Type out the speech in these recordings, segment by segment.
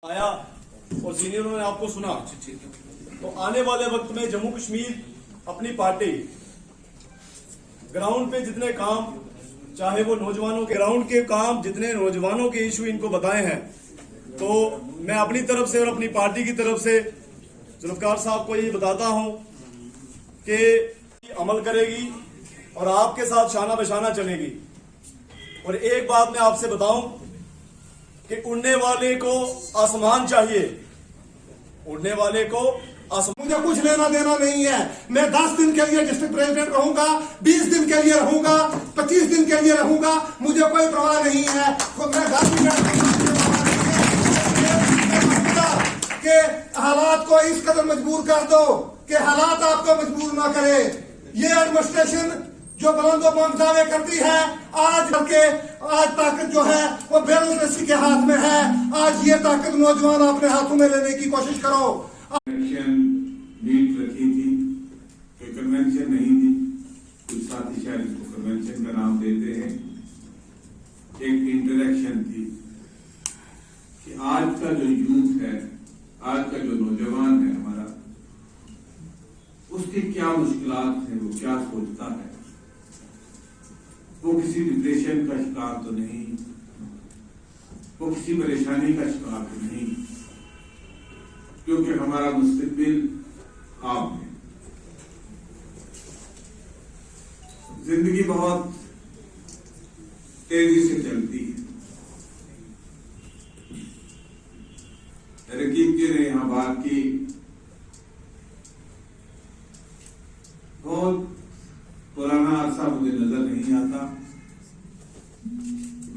आया और सीनियरों ने आपको सुना। तो आने वाले वक्त में जम्मू कश्मीर अपनी पार्टी ग्राउंड पे जितने काम, चाहे वो नौजवानों के ग्राउंड के काम, जितने नौजवानों के इशू इनको बताए हैं, तो मैं अपनी तरफ से और अपनी पार्टी की तरफ से जुल्फकार साहब को ये बताता हूं कि अमल करेगी और आपके साथ शाना बशाना चलेगी। और एक बात मैं आपसे बताऊं कि उड़ने वाले को आसमान चाहिए, उड़ने वाले को आसमान। मुझे कुछ लेना देना नहीं है। मैं 10 दिन के लिए डिस्ट्रिक्ट प्रेसिडेंट रहूंगा, 20 दिन के लिए रहूंगा, 25 दिन के लिए रहूंगा, मुझे कोई परवाह नहीं है। तो मैं कि हालात को इस कदर मजबूर कर दो कि हालात आपको मजबूर ना करे। ये एडमिनिस्ट्रेशन जो बुलंदो बम दावे करती है, आज ताकत जो है वो ब्यूरोक्रेसी के हाथ में है। आज ये ताकत नौजवान अपने हाथों में लेने की कोशिश करो। कन्वेंशन मीट रखी थी, कोई कन्वेंशन नहीं थी, कुछ साथी शायद इसको कन्वेंशन का नाम देते हैं। एक इंटरेक्शन थी कि आज का जो यूथ है, आज का जो नौजवान है हमारा, उसकी क्या मुश्किलात है, वो क्या सोचता है। वो किसी डिप्रेशन का शिकार तो नहीं, वो किसी परेशानी का शिकार तो नहीं, क्योंकि हमारा मुस्तकबिल आप है। जिंदगी बहुत तेजी से चलती है। रकीब जी ने यहां बात की, बहुत पुराना अरसा मुझे नजर नहीं आता।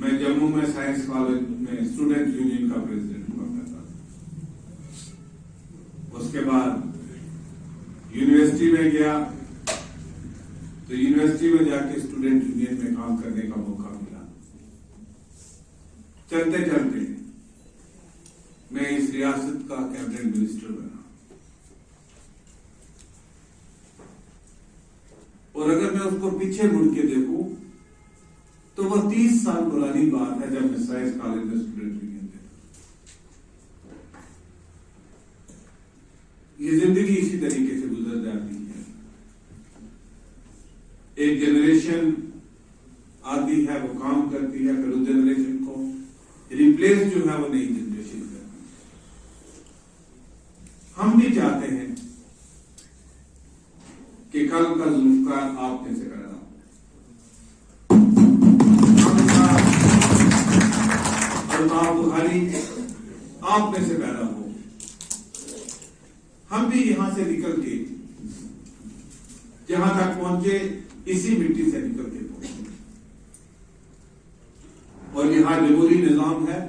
मैं जम्मू में साइंस कॉलेज में स्टूडेंट यूनियन का प्रेसिडेंट हुआ करता था। उसके बाद यूनिवर्सिटी में गया, तो यूनिवर्सिटी में जाके स्टूडेंट यूनियन में काम करने का मौका मिला। चलते चलते मैं इस रियासत का कैबिनेट मिनिस्टर बना। और अगर मैं उसको पीछे मुड़ के देखूं तो वो 30 साल पुरानी बात है जब मैं साइंस कॉलेज में स्टूडेंट यूनियन में था। ये जिंदगी इसी तरीके से गुजर जाती है। एक जनरेशन आती है, वो काम करती है, फिर उस जनरेशन को रिप्लेस जो है वो नई जनरेशन करती है। हम भी चाहते हैं कि कल का जुल्फकार आप में से पैदा हो, और बुखारी आप में से पैदा हो। हम भी यहां से निकल के जहां तक पहुंचे, इसी मिट्टी से निकल के पहुंचे। और यहां जमहूरी निजाम है।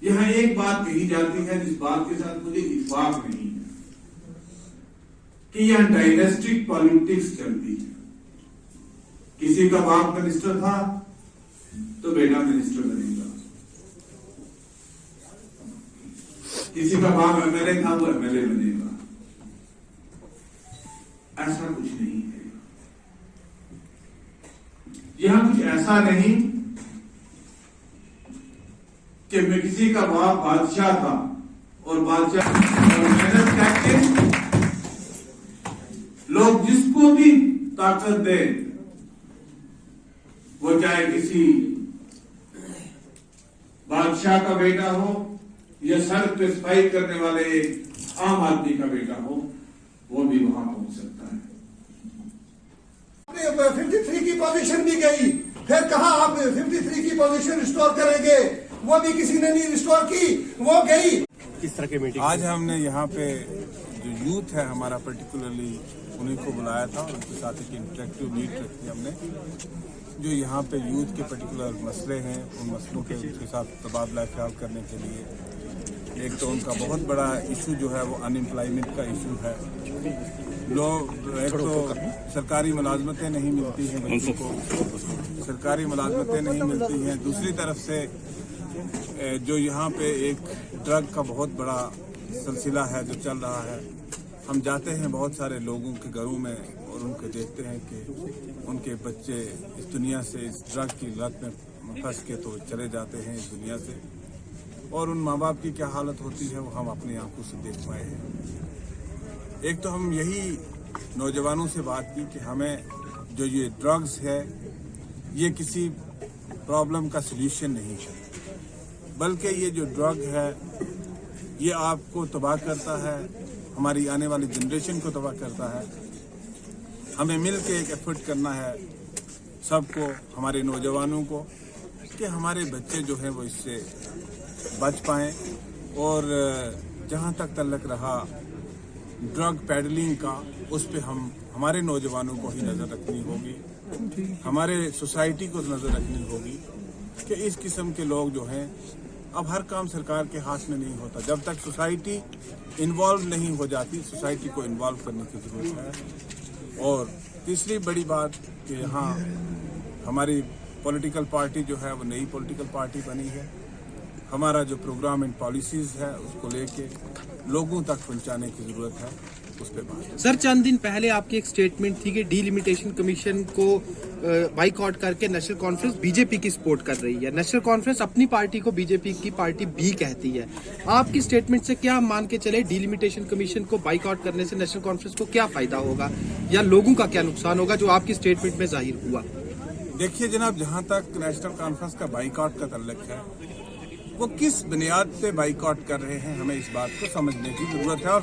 यहां एक बात कही जाती है जिस बात के साथ मुझे इत्फाक नहीं है, कि यहां डायनेस्टिक पॉलिटिक्स चलती है। किसी का बाप मिनिस्टर था तो बेटा मिनिस्टर बनेगा, किसी का बाप एमएलए था वो एमएलए बनेगा। ऐसा कुछ नहीं है। यहां कुछ ऐसा नहीं कि मैं किसी का बाप बादशाह था और बादशाह मेहनत करके लोग जिसको भी ताकत दे, वो चाहे किसी बादशाह का बेटा हो या सड़क पे सफाई करने वाले आम आदमी का बेटा हो, वो भी वहां पहुंच सकता है। 53 की पोजीशन भी गई, फिर कहा आप 53 की पोजीशन रिस्टोर करेंगे, वो भी किसी ने नहीं रिस्टोर की, वो गई। किस तरह की मीटिंग? आज हमने यहाँ पे जो यूथ है हमारा, पर्टिकुलरली उन्हीं को बुलाया था, उनके साथ एक इंटरेक्टिव मीट रखी हमने। जो यहाँ पे यूथ के पर्टिकुलर मसले हैं, उन मसलों के उनके साथ तबादला ख्याल करने के लिए, एक तो उनका बहुत बड़ा इशू जो है वो अनएम्प्लॉयमेंट का इशू है। लोग, एक तो सरकारी मुलाजमतें नहीं मिलती हैं बच्चों को, सरकारी मुलाजमतें नहीं मिलती हैं। दूसरी तरफ से जो यहाँ पे एक ड्रग का बहुत बड़ा सिलसिला है जो चल रहा है। हम जाते हैं बहुत सारे लोगों के घरों में और उनको देखते हैं कि उनके बच्चे इस दुनिया से, इस ड्रग की लत में फंस के तो चले जाते हैं इस दुनिया से। और उन माँ बाप की क्या हालत होती है वो हम अपनी आंखों से देख पाए हैं। एक तो हम यही नौजवानों से बात की कि हमें जो ये ड्रग्स है ये किसी प्रॉब्लम का सलूशन नहीं है, बल्कि ये जो ड्रग है ये आपको तबाह करता है, हमारी आने वाली जनरेशन को तबाह करता है। हमें मिल के एक एफर्ट करना है सबको, हमारे नौजवानों को, कि हमारे बच्चे जो हैं वो इससे बच पाएँ। और जहाँ तक तल्लक रहा ड्रग पैडलिंग का, उस पे हमारे नौजवानों को ही नज़र रखनी होगी, हमारे सोसाइटी को नज़र रखनी होगी कि इस किस्म के लोग जो हैं, अब हर काम सरकार के हाथ में नहीं होता। जब तक सोसाइटी इन्वॉल्व नहीं हो जाती, सोसाइटी को इन्वॉल्व करने की ज़रूरत है। और तीसरी बड़ी बात कि यहाँ हमारी पॉलिटिकल पार्टी जो है वो नई पॉलिटिकल पार्टी बनी है। हमारा जो प्रोग्राम एंड पॉलिसीज़ है उसको लेके लोगों तक पहुँचाने की ज़रूरत है, उस पर बात। सर, चंद दिन पहले आपकी एक स्टेटमेंट थी कि डीलिमिटेशन कमीशन को बाइकआउट करके नेशनल कॉन्फ्रेंस बीजेपी की सपोर्ट कर रही है। नेशनल कॉन्फ्रेंस अपनी पार्टी को बीजेपी की पार्टी बी कहती है। आपकी स्टेटमेंट से क्या मान के चले, डीलिमिटेशन कमीशन को बाइकआउट करने से नेशनल कॉन्फ्रेंस को क्या फायदा होगा या लोगों का क्या नुकसान होगा, जो आपकी स्टेटमेंट में जाहिर हुआ? देखिए जनाब, जहाँ तक नेशनल कॉन्फ्रेंस का बाइकआउट का ताल्लुक है, वो किस बुनियाद पे बाइकआउट कर रहे हैं, हमें इस बात को समझने की जरूरत है और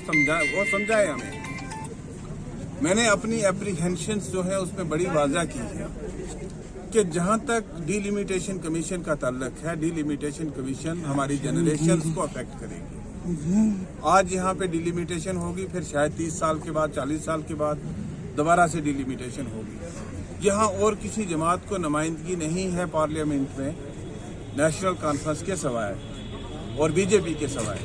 समझाए हमें। मैंने अपनी एप्रीहेंशंस जो है उसमें बड़ी वाज़ा की है कि जहाँ तक डीलिमिटेशन कमीशन का ताल्लुक है, डीलिमिटेशन कमीशन हमारी जनरेशंस को अफेक्ट करेगी। आज यहाँ पे डीलिमिटेशन होगी, फिर शायद 30 साल के बाद, 40 साल के बाद दोबारा से डीलिमिटेशन होगी। यहाँ और किसी जमात को नुमाइंदगी नहीं है पार्लियामेंट में नेशनल कॉन्फ्रेंस के सवाए और बीजेपी के सवाए।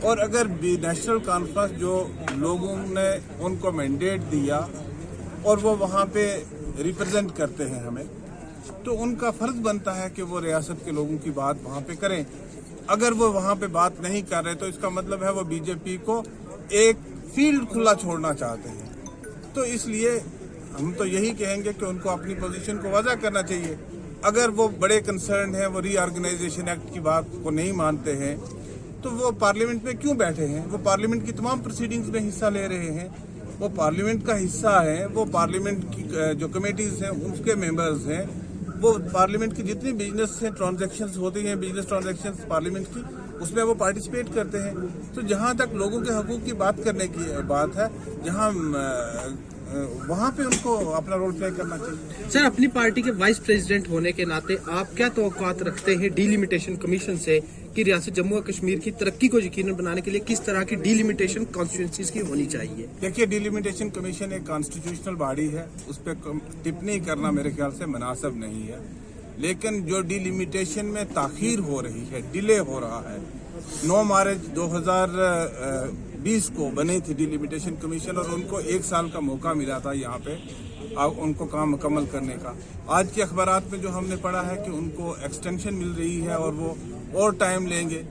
और अगर नेशनल कॉन्फ्रेंस जो लोगों ने उनको मैंडेट दिया और वो वहाँ पे रिप्रेजेंट करते हैं हमें, तो उनका फर्ज बनता है कि वो रियासत के लोगों की बात वहाँ पे करें। अगर वो वहाँ पे बात नहीं कर रहे तो इसका मतलब है वो बीजेपी को एक फील्ड खुला छोड़ना चाहते हैं। तो इसलिए हम तो यही कहेंगे कि उनको अपनी पोजीशन को वाज़ा करना चाहिए। अगर वो बड़े कंसर्न हैं, वो रीऑर्गेनाइजेशन एक्ट की बात को नहीं मानते हैं, तो वो पार्लियामेंट में क्यों बैठे हैं? वो पार्लियामेंट की तमाम प्रोसीडिंग्स में हिस्सा ले रहे हैं, वो पार्लियामेंट का हिस्सा है, वो पार्लियामेंट की जो कमेटीज हैं उसके मेंबर्स हैं, वो पार्लियामेंट की जितनी बिजनेस हैं, ट्रांजैक्शंस होती हैं, बिजनेस ट्रांजैक्शंस पार्लियामेंट की, उसमें वो पार्टिसिपेट करते हैं। तो जहाँ तक लोगों के हकूक़ की बात करने की बात है, जहाँ वहाँ पे उनको अपना रोल प्ले करना चाहिए। सर, अपनी पार्टी के वाइस प्रेसिडेंट होने के नाते आप क्या तवक्कुआत रखते हैं डीलिमिटेशन कमीशन से कि रियासत जम्मू और कश्मीर की तरक्की को यकीनन बनाने के लिए किस तरह की डीलिमिटेशन कॉन्स्टिट्यूंसीज की होनी चाहिए? देखिए, डीलिमिटेशन कमीशन एक कॉन्स्टिट्यूशनल बॉडी है, उस पर टिप्पणी करना मेरे ख्याल से मुनासिब नहीं है। लेकिन जो डीलिमिटेशन में ताखीर हो रही है, डिले हो रहा है, 9 मार्च 2020 को बनी थी डीलिमिटेशन कमीशन और उनको 1 साल का मौका मिला था यहाँ पे उनको काम मुकम्मल करने का। आज के अखबारात में जो हमने पढ़ा है कि उनको एक्सटेंशन मिल रही है और वो और टाइम लेंगे,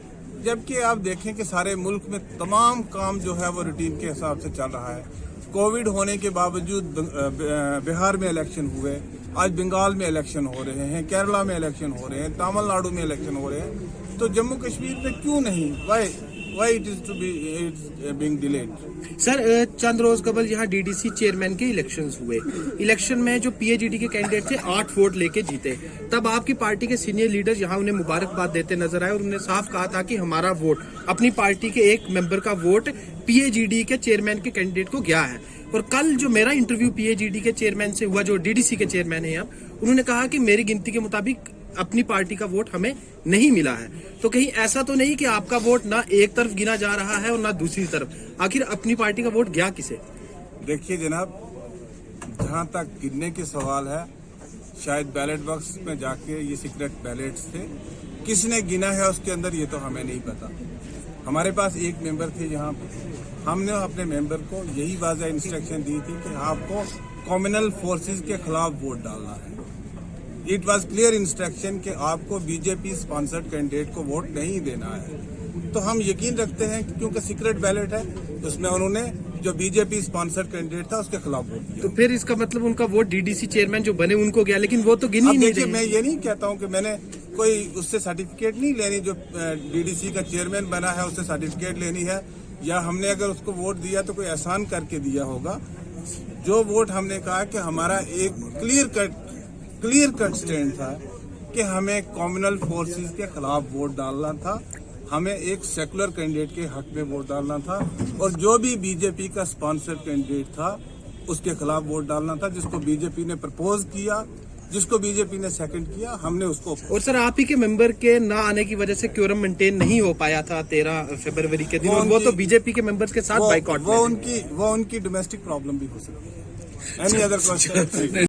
जबकि आप देखें कि सारे मुल्क में तमाम काम जो है वो रूटीन के हिसाब से चल रहा है। कोविड होने के बावजूद बिहार में इलेक्शन हुए, आज बंगाल में इलेक्शन हो रहे हैं, केरला में इलेक्शन हो रहे हैं, तमिलनाडु में इलेक्शन हो रहे हैं, तो जम्मू कश्मीर में क्यों नहीं? Why it is to be being delayed? Sir, चंद रोज कबल यहाँ डीडीसी चेयरमैन के इलेक्शंस हुए। इलेक्शन में जो पीएजीडी के कैंडिडेट थे 8 वोट लेके जीते। तब आपकी पार्टी के सीनियर लीडर यहाँ उन्हें मुबारकबाद देते नजर आए और उन्होंने साफ कहा था कि हमारा वोट, अपनी पार्टी के एक मेंबर का वोट पीएजीडी के चेयरमैन के कैंडिडेट को गया है। और कल जो मेरा इंटरव्यू पीएजीडी के चेयरमैन से हुआ, जो डीडीसी के चेयरमैन है अब, उन्होंने कहा कि मेरी गिनती के मुताबिक अपनी पार्टी का वोट हमें नहीं मिला है। तो कहीं ऐसा तो नहीं कि आपका वोट ना एक तरफ गिना जा रहा है और ना दूसरी तरफ? आखिर अपनी पार्टी का वोट गया किसे? देखिए जनाब, जहाँ तक गिनने के सवाल है, शायद बैलेट बॉक्स में जाके ये सीक्रेट बैलेट्स थे, किसने गिना है उसके अंदर ये तो हमें नहीं पता। हमारे पास एक मेंबर थे, जहाँ हमने अपने मेंबर को यही वाज़ा इंस्ट्रक्शन दी थी कि आपको कम्युनल फोर्सेस के खिलाफ वोट डालना है। इट वाज क्लियर इंस्ट्रक्शन कि आपको बीजेपी स्पॉन्सर्ड कैंडिडेट को वोट नहीं देना है। तो हम यकीन रखते हैं कि क्योंकि सीक्रेट बैलेट है, उसमें उन्होंने जो बीजेपी स्पॉन्सर्ड कैंडिडेट था उसके खिलाफ वोट दिया। तो फिर इसका मतलब उनका वोट डीडीसी चेयरमैन जो बने उनको गया, लेकिन वो तो गिनी नहीं रहे। मैं ये नहीं कहता हूँ कि मैंने कोई उससे सर्टिफिकेट नहीं लेनी, जो डीडीसी का चेयरमैन बना है उससे सर्टिफिकेट लेनी है, या हमने अगर उसको वोट दिया तो कोई एहसान करके दिया होगा। जो वोट हमने कहा कि हमारा एक क्लियर कट स्टैंड था कि हमें कम्युनल फोर्सेस के खिलाफ वोट डालना था, हमें एक सेकुलर कैंडिडेट के हक में वोट डालना था, और जो भी बीजेपी का स्पॉन्सर कैंडिडेट था उसके खिलाफ वोट डालना था। जिसको बीजेपी ने प्रपोज किया, जिसको बीजेपी ने सेकंड किया, हमने उसको। और सर आप ही के मेंबर के ना आने की वजह से क्योरम मेंटेन नहीं हो पाया था 13 फरवरी के दिन, और वो तो बीजेपी के मेंबर्स के साथ बाइकआउट वो उनकी डोमेस्टिक प्रॉब्लम भी हो सकती है। Any other question?